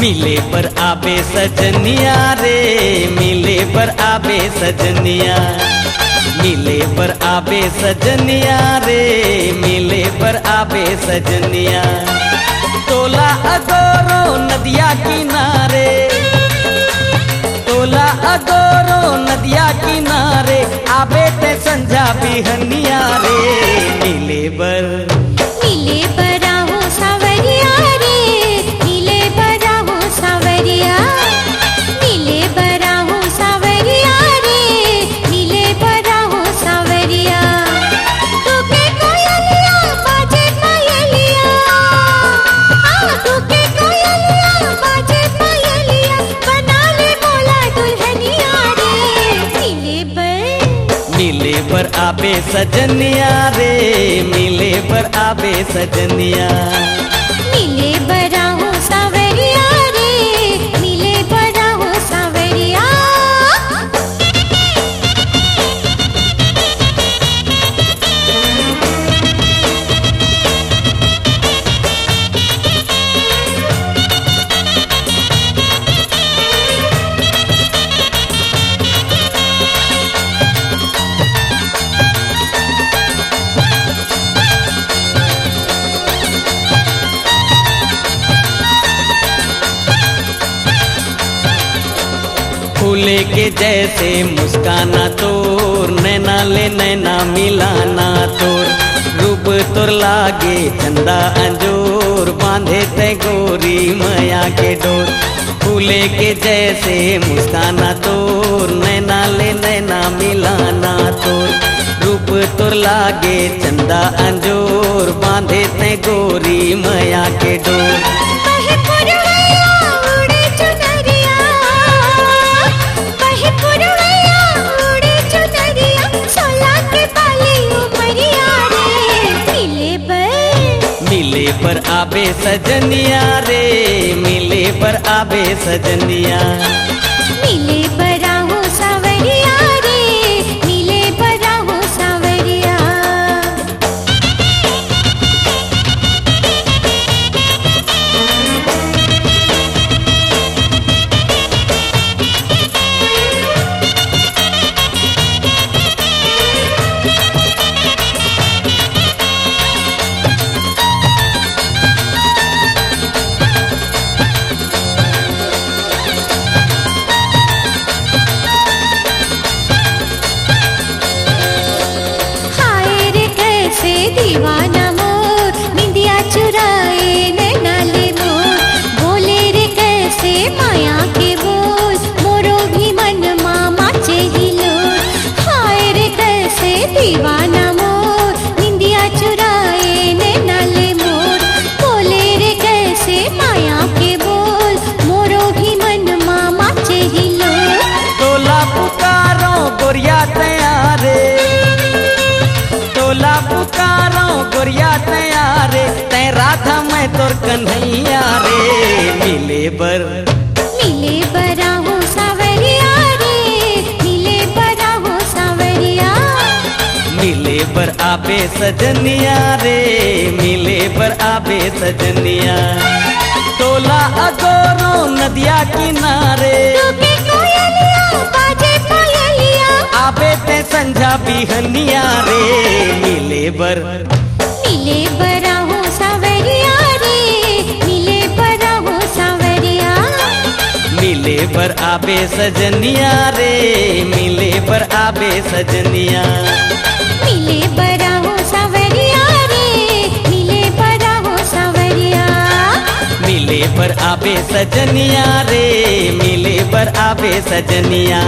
मिले पर आबे सजनिया रे, मिले पर आबे सजनिया, मिले पर आबे सजनिया रे, मिले पर आबे सजनिया। तोला अगोरो नदिया किनारे, तोला अगोरो नदिया किनारे, आबे ते संझा बिहनिया रे। मिले बर आहो सावरिया रे, मिले बर आहो सावरिया, मिले बर आहो सावरिया रे, मिले बर आहो सावरिया। तूके कोयलिया बाजे पायलिया, तूके कोयलिया बाजे पायलिया, बना ले मोला दुल्हनिया रे। मिले पर आबे सजनिया रे, मिले पर आबे सजनिया, मिले बर आहो सावरिया रे, मिले बर आहो सावरिया। फूले के जैसे मुस्काना तोर, नैना ले नैना मिलाना तोर, रूप तोर लागे चंदा अंजोर, बांधे ते गोरी माया के डोर। फूले के जैसे मुस्काना तोर, नैना ले नैना मिलाना तोर, रूप तोर लागे चंदा अंजोर, बांधे ते गोरी माया के डोर। मिले पर आबे सजनिया रे, मिले पर आबे सजनिया, मिले बर आहो सावरिया रे, मिले बर आहो सावरिया। दीवाना मोर निंदिया चुराए नैना ले मोर, बोले रे कैसे माया के बोल, मोरो भी मन मामा चाहिलो। हाय रे कैसे दीवाना मोर निंदिया चुराए नैना ले मोर, बोले रे कैसे माया के बोल, मोरो भी मन मामा चाहिलो। तोला पुकारो गोरिया तैयारे, तोला पुकारो गोरिया तैयारे, तै राधा मैं तोर कन्हैया रे। मिले बर आहो सावरिया रे, मिले बर आहो सावरिया, मिले पर आबे सजनिया रे, मिले पर आबे सजनिया। तोला अगोरो नदिया किनारे, तूके कोयलिया बाजे पायलिया, आबे ते संझा बिहनिया रे। मिले बर आहो सावरिया रे, मिले बर आहो सावरिया, मिले पर आबे सजनिया रे, मिले पर आबे सजनिया, मिले बर आहो सावरिया रे, मिले बर आहो सावरिया। मिले पर आबे सजनिया रे, मिले पर आबे सजनिया।